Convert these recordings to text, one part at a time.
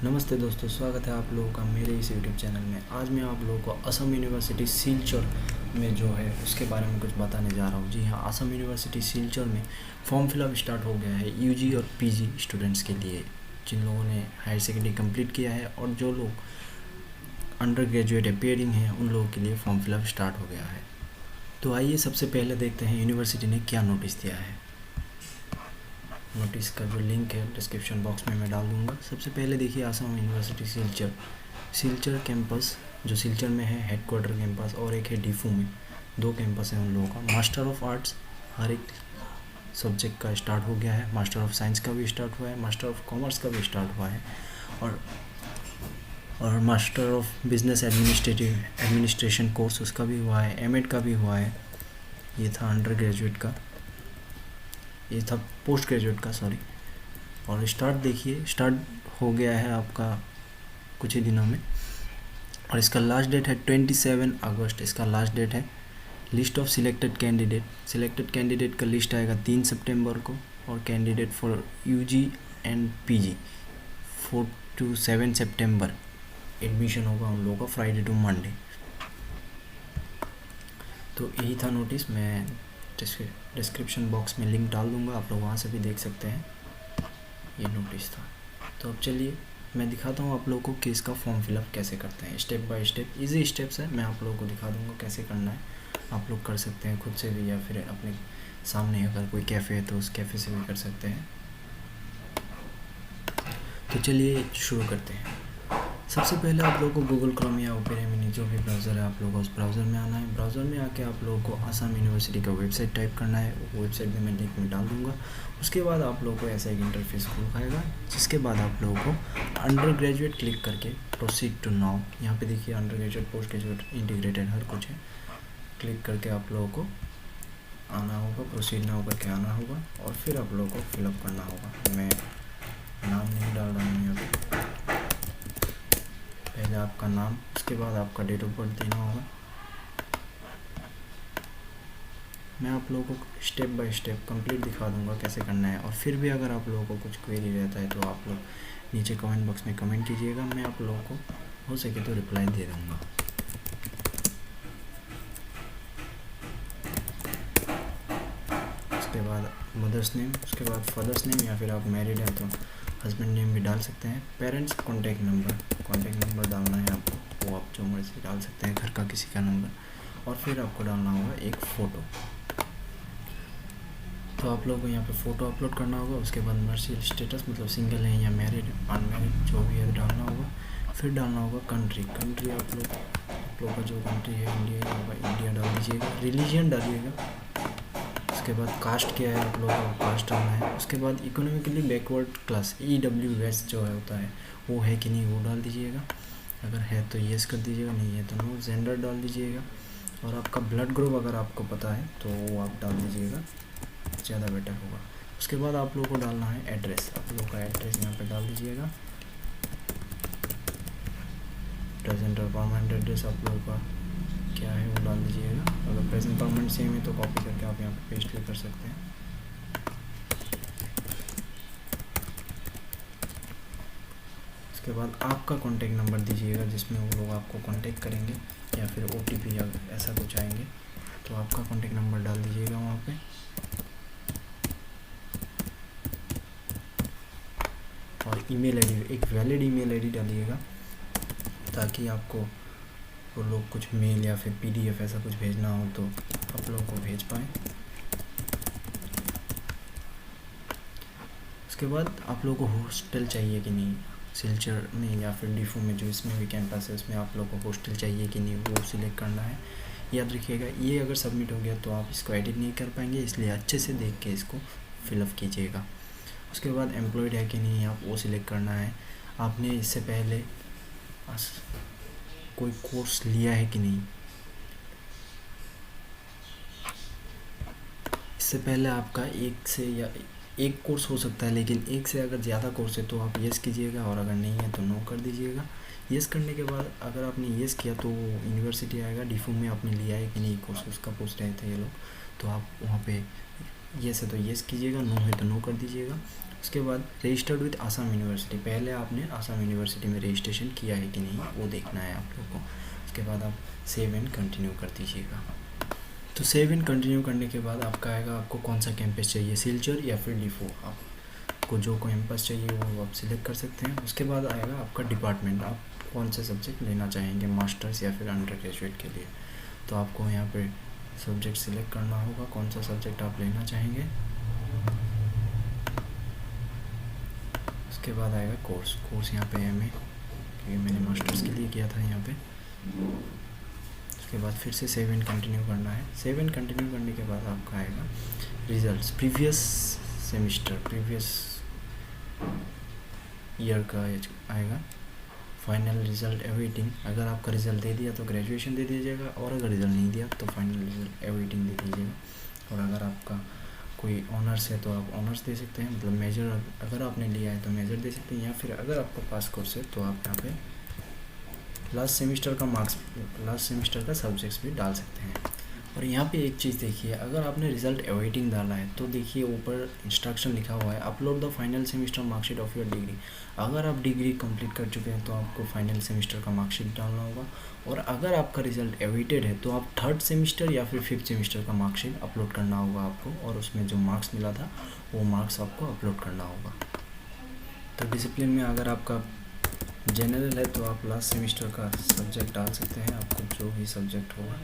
नमस्ते दोस्तों, स्वागत है आप लोगों का मेरे इस यूट्यूब चैनल में। आज मैं आप लोगों को असम यूनिवर्सिटी सिलचर में जो है उसके बारे में कुछ बताने जा रहा हूँ। जी हाँ, असम यूनिवर्सिटी सिलचर में फॉर्म फिलअप स्टार्ट हो गया है यूजी और पीजी स्टूडेंट्स के लिए, जिन लोगों ने हायर सेकेंडरी कंप्लीट किया है और जो लोग अंडर ग्रेजुएट अपेयरिंग हैं उन लोगों के लिए फॉर्म फिलअप स्टार्ट हो गया है। तो आइए सबसे पहले देखते हैं यूनिवर्सिटी ने क्या नोटिस दिया है। नोटिस का जो लिंक है डिस्क्रिप्शन बॉक्स में मैं डाल दूँगा। सबसे पहले देखिए असम यूनिवर्सिटी सिलचर कैंपस जो सिलचर में है हेडक्वार्टर कैंपस, और एक है डीफू में। दो कैंपस है उन लोगों का। मास्टर ऑफ आर्ट्स हर एक सब्जेक्ट का स्टार्ट हो गया है। मास्टर ऑफ साइंस का भी स्टार्ट हुआ है, मास्टर ऑफ कॉमर्स का भी स्टार्ट हुआ है, और master of business administration course उसका भी हुआ है, एमएड का भी हुआ है। ये था अंडर ग्रेजुएट का, ये था पोस्ट ग्रेजुएट का, सॉरी। और स्टार्ट हो गया है आपका कुछ ही दिनों में, और इसका लास्ट डेट है 27 अगस्त। इसका लास्ट डेट है। लिस्ट ऑफ सिलेक्टेड कैंडिडेट का लिस्ट आएगा 3 सितंबर को, और candidate for UG and PG 4 to 7 सितंबर एडमिशन होगा उन लोगों का, फ्राइडे टू मंडे। तो यही था नोटिस। मैं डिस्क्रिप्शन बॉक्स में लिंक डाल दूंगा, आप लोग वहाँ से भी देख सकते हैं। ये नोटिस था। तो अब चलिए मैं दिखाता हूँ आप लोगों को कि इसका फॉर्म फिलअप कैसे करते हैं। Step by step easy steps है, मैं आप लोगों को दिखा दूँगा कैसे करना है। आप लोग कर सकते हैं खुद से भी, या फिर अपने सामने अगर कोई कैफ़े है तो उस कैफ़े से भी कर सकते हैं। तो चलिए शुरू करते हैं। सबसे पहले आप लोगों को गूगल क्रोम या ओपेरा मिनी जो भी ब्राउज़र है आप लोगों को उस ब्राउज़र में आना है। ब्राउज़र में आके आप लोगों को असम यूनिवर्सिटी का वेबसाइट टाइप करना है। वो वेबसाइट भी मैं लिंक में डाल दूँगा। उसके बाद आप लोगों को ऐसा एक इंटरफेस खुलवाएगा, जिसके बाद आप लोगों को अंडर ग्रेजुएट क्लिक करके प्रोसीड टू नाउ, यहाँ पे देखिए undergraduate, postgraduate, integrated हर कुछ है। क्लिक करके आप लोगों को आना होगा, प्रोसीड नाउ करके आना होगा, और फिर आप लोगों को फिलअप करना होगा। मैं नाम नहीं डाल रहा हूँ यहाँ पे। पहले आपका नाम, उसके बाद आपका डेट ऑफ बर्थ देना होगा। मैं आप लोगों को स्टेप बाय स्टेप कंप्लीट दिखा दूंगा कैसे करना है। और फिर भी अगर आप लोगों को कुछ क्वेरी रहता है तो आप लोग नीचे कमेंट बॉक्स में कमेंट कीजिएगा, मैं आप लोगों को हो सके तो रिप्लाई दे दूँगा। उसके बाद मदर्स नेम, उसके बाद फादर्स नेम, या फिर आप मैरिड हैं तो हस्बैंड नेम भी डाल सकते हैं। पेरेंट्स कॉन्टैक्ट नंबर डालना है आपको, वो आप जो मर्जी डाल सकते हैं, घर का किसी का नंबर। और फिर आपको डालना होगा एक फ़ोटो। तो आप लोगों को यहाँ पे फ़ोटो अपलोड करना होगा। उसके बाद मैरिटल स्टेटस, मतलब सिंगल है या मैरिड, अनमैरिड, जो भी है डालना होगा। फिर डालना होगा कंट्री आप लोग का जो कंट्री है इंडिया होगा, इंडिया डाल दीजिएगा। रिलीजन डालिएगा। उसके बाद कास्ट क्या है आप लोगों का, कास्ट डालना है। उसके बाद इकोनॉमिकली बैकवर्ड क्लास EWS जो है होता है वो है कि नहीं वो डाल दीजिएगा। अगर है तो येस कर दीजिएगा, नहीं है तो नो। जेंडर डाल दीजिएगा, और आपका ब्लड ग्रुप अगर आपको पता है तो वो आप डाल दीजिएगा, ज़्यादा बेटर होगा। उसके बाद आप लोगों को डालना है एड्रेस। आप लोगों का एड्रेस यहाँ पे डाल दीजिएगा। प्रेजेंट और परमानेंट एड्रेस आप लोगों का क्या है वो डाल दीजिएगा। अगर प्रेजेंट परमानेंट सेम है तो कॉपी करके आप यहाँ पे पेस्ट भी कर सकते हैं। उसके बाद आपका कॉन्टैक्ट नंबर दीजिएगा जिसमें वो लोग आपको कॉन्टैक्ट करेंगे, या फिर OTP या ऐसा कुछ आएंगे, तो आपका कॉन्टैक्ट नंबर डाल दीजिएगा वहाँ पे। और ईमेल आईडी, एक वैलिड ईमेल आईडी डालिएगा, ताकि आपको वो लोग कुछ मेल या फिर PDF ऐसा कुछ भेजना हो तो आप लोगों को भेज पाएँ। उसके बाद आप लोगों को हॉस्टल चाहिए कि नहीं, सिलचर में या फिर डीफू में जो इसमें भी कैंपस है उसमें आप लोगों को हॉस्टल चाहिए कि नहीं वो सिलेक्ट करना है। याद रखिएगा, ये अगर सबमिट हो गया तो आप इसको एडिट नहीं कर पाएंगे, इसलिए अच्छे से देख के इसको फिलअप कीजिएगा। उसके बाद एम्प्लॉयड है कि नहीं आप वो सिलेक्ट करना है। आपने इससे पहले कोई कोर्स लिया है कि नहीं, इससे पहले आपका एक कोर्स हो सकता है, लेकिन एक से अगर ज़्यादा कोर्स है तो आप येस कीजिएगा, और अगर नहीं है तो नो कर दीजिएगा। येस करने के बाद अगर आपने येस किया तो यूनिवर्सिटी आएगा डीफू में आपने लिया है कि नहीं कोर्स, उसका पूछ रहे थे ये लोग, तो आप वहाँ पे येस है तो येस कीजिएगा, नो है तो नो कर दीजिएगा। उसके बाद रजिस्टर्ड विद आसाम यूनिवर्सिटी, पहले आपने आसाम यूनिवर्सिटी में रजिस्ट्रेशन किया है कि नहीं वो देखना है आप लोग को। उसके बाद आप सेव एंड कंटिन्यू कर दीजिएगा। तो सेव एंड कंटिन्यू करने के बाद आपका आएगा आपको कौन सा कैंपस चाहिए, सिल्चर या फिर डिफो, आपको जो कैंपस चाहिए वो आप सिलेक्ट कर सकते हैं। उसके बाद आएगा आपका डिपार्टमेंट, आप कौन से सब्जेक्ट लेना चाहेंगे, मास्टर्स या फिर अंडर ग्रेजुएट के लिए। तो आपको यहाँ पे सब्जेक्ट सिलेक्ट करना होगा कौन सा सब्जेक्ट आप लेना चाहेंगे। उसके बाद आएगा कोर्स यहाँ पे MA, क्योंकि मैंने मास्टर्स के लिए किया था यहाँ पे। उसके बाद फिर से सेव एंड कंटिन्यू करना है। सेव एंड कंटिन्यू करने के बाद आपका आएगा results, previous semester, previous year का आएगा फाइनल रिजल्ट अवेटिंग। अगर आपका रिजल्ट दे दिया तो ग्रेजुएशन दे दीजिएगा, और अगर रिजल्ट नहीं दिया तो फाइनल रिजल्ट अवेटिंग दे दीजिएगा। और अगर आपका कोई ऑनर्स है तो आप ऑनर्स दे सकते हैं, मतलब मेजर अगर आपने लिया है तो मेजर दे सकते हैं, या फिर अगर आपका पास कोर्स है तो आप यहाँ पे लास्ट सेमेस्टर का मार्क्स, लास्ट सेमेस्टर का सब्जेक्ट्स भी डाल सकते हैं। और यहाँ पे एक चीज़ देखिए, अगर आपने रिजल्ट अवेटिंग डाला है तो देखिए ऊपर इंस्ट्रक्शन लिखा हुआ है upload the final semester marksheet of your degree. अगर आप डिग्री कंप्लीट कर चुके हैं तो आपको फाइनल सेमेस्टर का मार्कशीट डालना होगा, और अगर आपका रिजल्ट अवेटेड है तो आप थर्ड सेमेस्टर या फिर फिफ्थ सेमेस्टर का मार्कशीट अपलोड करना होगा आपको, और उसमें जो मार्क्स मिला था वो मार्क्स आपको अपलोड करना होगा। तो डिसिप्लिन में अगर आपका जनरल है तो आप लास्ट सेमेस्टर का सब्जेक्ट डाल सकते हैं, आपको जो भी सब्जेक्ट होगा।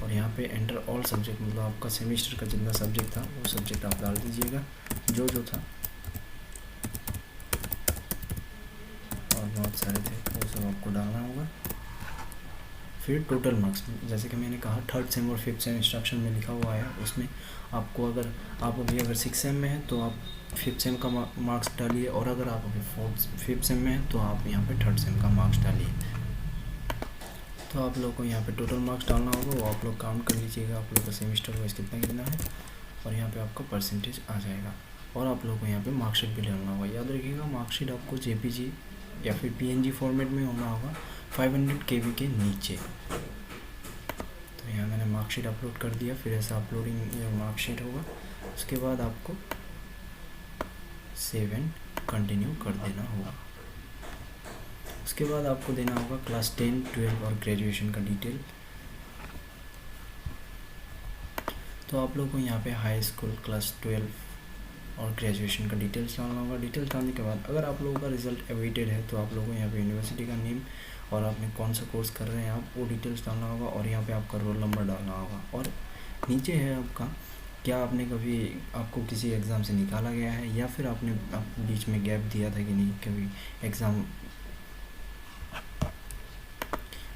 और यहाँ पे एंटर ऑल सब्जेक्ट, मतलब आपका सेमेस्टर का जितना सब्जेक्ट था वो सब्जेक्ट आप डाल दीजिएगा जो था, और बहुत सारे थे वो सब आपको डालना होगा। फिर टोटल मार्क्स, जैसे कि मैंने कहा थर्ड सेम और फिफ्थ सेम इंस्ट्रक्शन में लिखा हुआ है, उसमें आपको अगर आप अभी अगर 6 सेम में है तो आप फिफ्थ सेम का मार्क्स डालिए, और अगर आप अभी फिफ्थ सेम में है तो आप यहाँ पे थर्ड सेम का मार्क्स डालिए। तो आप लोग को यहाँ पे टोटल मार्क्स डालना होगा, वो आप लोग काउंट कर लीजिएगा आप लोग का सेमेस्टर वाइज कितना है, और यहाँ पे आपका परसेंटेज आ जाएगा। और आप लोग को यहाँ पे मार्कशीट भी डालना होगा। याद रखिएगा मार्कशीट आपको JPG या फिर PNG फॉर्मेट में होना होगा 500 KB के नीचे। तो यहाँ मैंने मार्कशीट अपलोड कर दिया, फिर ऐसा अपलोडिंग मार्कशीट होगा। उसके बाद आपको सेव एंड कंटिन्यू कर देना होगा। उसके बाद आपको देना होगा क्लास 10, 12 और ग्रेजुएशन का डिटेल। तो आप लोग को यहाँ पे हाई स्कूल, क्लास 12 और ग्रेजुएशन का डिटेल्स डालना होगा। डिटेल्स डालने के बाद अगर आप लोगों का रिजल्ट अवेटेड है तो आप लोगों को यहाँ पे यूनिवर्सिटी का नेम और आपने कौन सा कोर्स कर रहे हैं आप वो डिटेल्स डालना होगा, और यहाँ पे आपका रोल नंबर डालना होगा। और नीचे है आपका क्या आपने कभी आपको किसी एग्ज़ाम से निकाला गया है, या फिर आपने बीच में गैप दिया था कि नहीं, कभी एग्ज़ाम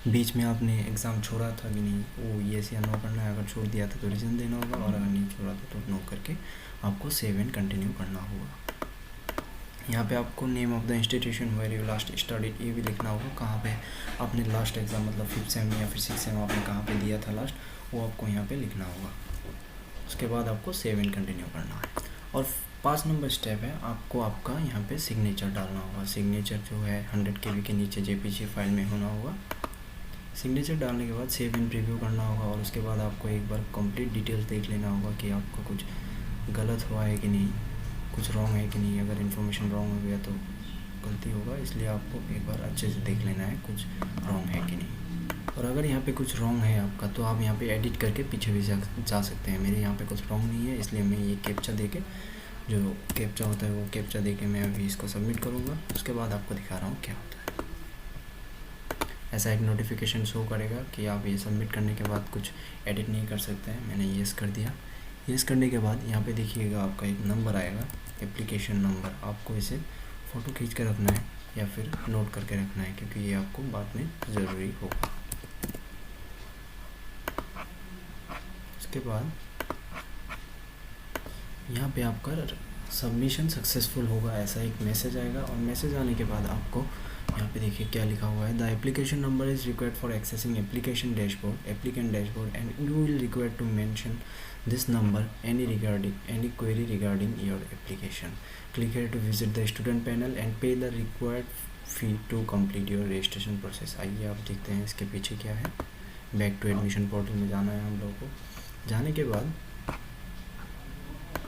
बीच में आपने एग्ज़ाम छोड़ा था कि नहीं, वो येस या नो करना है। अगर छोड़ दिया था तो रीज़न देना होगा, और अगर नहीं छोड़ा था तो नो करके आपको सेव एंड कंटिन्यू करना होगा। यहाँ पे आपको name of the institution where you last studied ये भी लिखना होगा, कहाँ पे आपने लास्ट एग्ज़ाम मतलब फिफ्थ सेम या फिर सिक्स सेम आपने कहाँ पे दिया था लास्ट, वो आपको यहाँ पे लिखना होगा। उसके बाद आपको सेव एंड कंटिन्यू करना है। और 5 नंबर स्टेप है, आपको आपका यहाँ पे सिग्नेचर डालना होगा। सिग्नेचर जो है 100 KB के नीचे JPG फाइल में होना होगा। सिग्नेचर डालने के बाद सेव एंड प्रीव्यू करना होगा, और उसके बाद आपको एक बार कंप्लीट डिटेल्स देख लेना होगा कि आपका कुछ गलत हुआ है कि नहीं, कुछ रॉन्ग है कि नहीं। अगर इन्फॉर्मेशन रॉन्ग हो गया तो गलती होगा, इसलिए आपको एक बार अच्छे से देख लेना है कुछ रॉन्ग है कि नहीं। और अगर यहाँ पे कुछ रॉन्ग है आपका तो आप यहाँ पे एडिट करके पीछे भी जा सकते हैं। मेरे यहाँ पे कुछ रॉन्ग नहीं है, इसलिए मैं ये कैप्चा दे के, जो कैप्चा होता है वो कैप्चा दे के मैं अभी इसको सबमिट करूँगा। उसके बाद आपको दिखा रहा हूँ क्या होता है। ऐसा एक नोटिफिकेशन शो करेगा कि आप ये सबमिट करने के बाद कुछ एडिट नहीं कर सकते हैं। मैंने येस कर दिया। येस करने के बाद यहाँ पे देखिएगा आपका एक नंबर आएगा, एप्लीकेशन नंबर। आपको इसे फ़ोटो खींच कर रखना है या फिर नोट करके रखना है, क्योंकि ये आपको बाद में ज़रूरी होगा। उसके बाद यहाँ पे आपका सबमिशन सक्सेसफुल होगा, ऐसा एक मैसेज आएगा। और मैसेज आने के बाद आपको यहाँ पे देखिए क्या लिखा हुआ है, the application number is required for accessing application dashboard, applicant dashboard, and you will required to mention this number any query regarding your application. Click here to visit the student panel and pay the required fee to complete your registration process. आइए आप देखते हैं इसके पीछे क्या है। Back to admission portal में जाना है हम लोगों को। जाने के बाद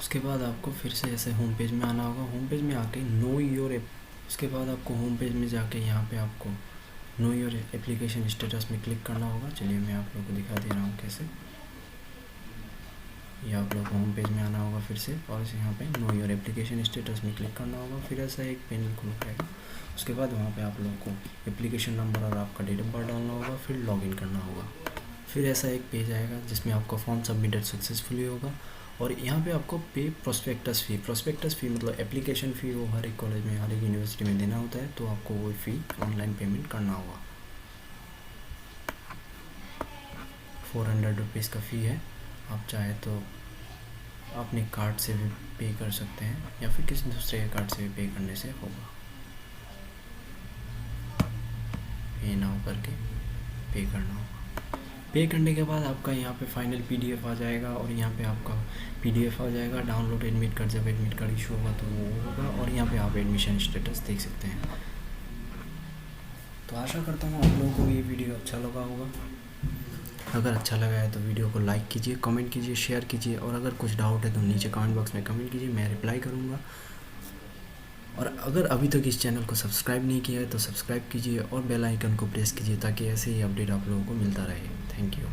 उसके बाद आपको फिर से ऐसे होम पेज में आना होगा। होम पेज में आके नो योर एप, उसके बाद आपको होम पेज में जाके यहाँ पे आपको नो योर एप्लीकेशन स्टेटस में क्लिक करना होगा। चलिए मैं आप लोगों को दिखा दे रहा हूँ कैसे। ये आप लोग होम पेज में आना होगा फिर से, और यहाँ पे नो योर एप्लीकेशन स्टेटस में क्लिक करना होगा। फिर ऐसा एक पैनल खुल जाएगा। उसके बाद वहाँ पे आप लोगों को एप्लीकेशन नंबर और आपका डेट ऑफ बर्थ डालना होगा, फिर लॉगिन करना होगा। फिर ऐसा एक पेज आएगा जिसमें आपका फॉर्म सबमिटेड सक्सेसफुली होगा, और यहाँ पे आपको पे प्रोस्पेक्टस फ़ी, प्रोस्पेक्टस फ़ी मतलब एप्लीकेशन फ़ी, वो हर एक कॉलेज में हर एक यूनिवर्सिटी में देना होता है, तो आपको वो फ़ी ऑनलाइन पेमेंट करना होगा। 400 रुपीज़ का फ़ी है। आप चाहे तो अपने कार्ड से भी पे कर सकते हैं या फिर किसी दूसरे के कार्ड से भी पे करने से होगा। पे नाउ करके पे करना होगा। पे करने के बाद आपका यहाँ पे फाइनल PDF आ जाएगा, और यहाँ पे आपका PDF आ जाएगा। डाउनलोड एडमिट कार्ड, जब एडमिट कार्ड इशू होगा तो वो होगा, और यहाँ पे आप एडमिशन स्टेटस देख सकते हैं। तो आशा करता हूँ आप लोगों को ये वीडियो अच्छा लगा होगा। अगर अच्छा लगा है तो वीडियो को लाइक कीजिए, कमेंट कीजिए, शेयर कीजिए, और अगर कुछ डाउट है तो नीचे कमेंट बॉक्स में कमेंट कीजिए, मैं रिप्लाई करूँगा। और अगर अभी तक इस चैनल को सब्सक्राइब नहीं किया है तो सब्सक्राइब कीजिए और बेल आइकन को प्रेस कीजिए, ताकि ऐसे ही अपडेट आप लोगों को मिलता रहे। Thank you.